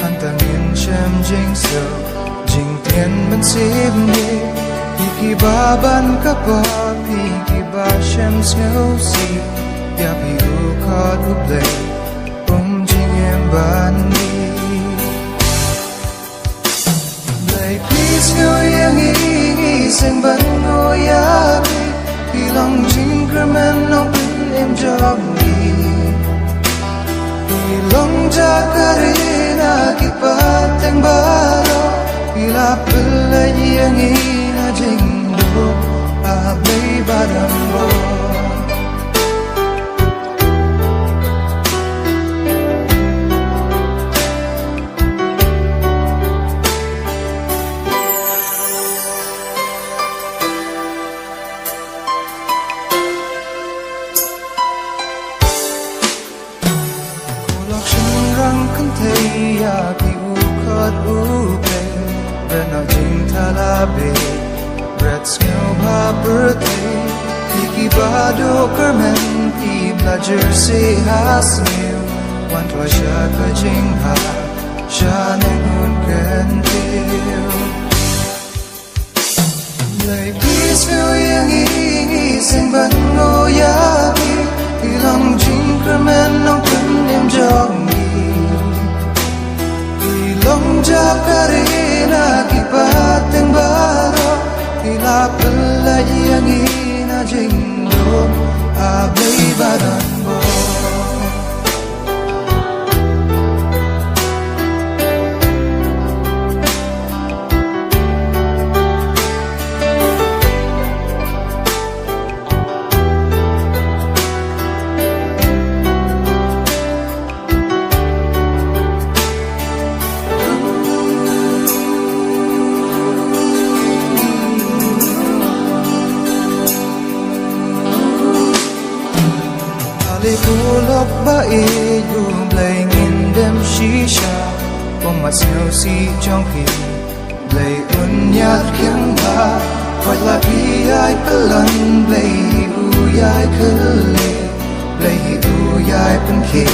anh ta nghiền chém chính sự jing thiên bên sim đi khi ba ban cấp ba khi ba chém xéo xì ya bị u khát u play jing em ban đi play peace ngồi yang nghi sen ban ngồi ya khi lòng jing kermen nong em jog đi long jacarina ki pateng baro pila pela yangina jingdo abai badambo kan thấy ya bi u khát u play bên nào jing thala be red snow ba birthday ki ba do kermen ki pleasure say has new one to sha ka jing ha sha ne hun kan feel lay peace feel yang ngi sing ban ngo ya ki long jing kermen nong kun em jog long jacarina ki pateng baro ila pela yangina jingdo abai badanbo Pulok ba yung blay ngindem shisha Pumat snow si jonki Blay unyat kyang ba Quay la biyay kalan Blay uyay kali Blay uyay panki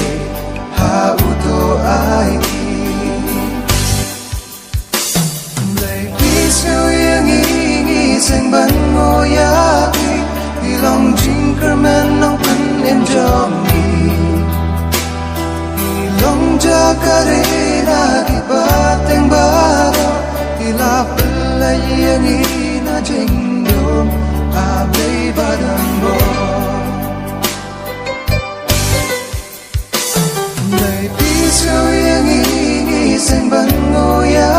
Ha uto ay ki Blay piso yang ingi Seng ban ngoyaki Ilong jing kermen nong pen em jong jacarina ki pateng baro ila pela yangina jingdo abai badambo lay piso yangi seng ban ngoya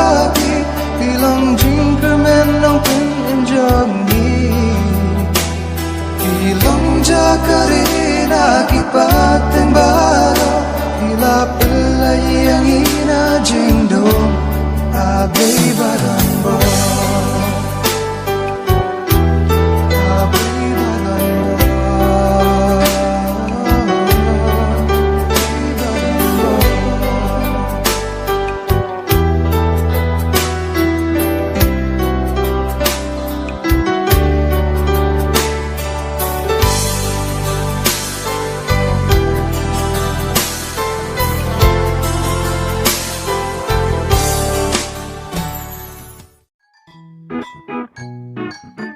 ki long jing kermen nong pen em jong ki long jacarina ki pateng baro ila pela yangina jingdo abai badambo abai badambo Thank you.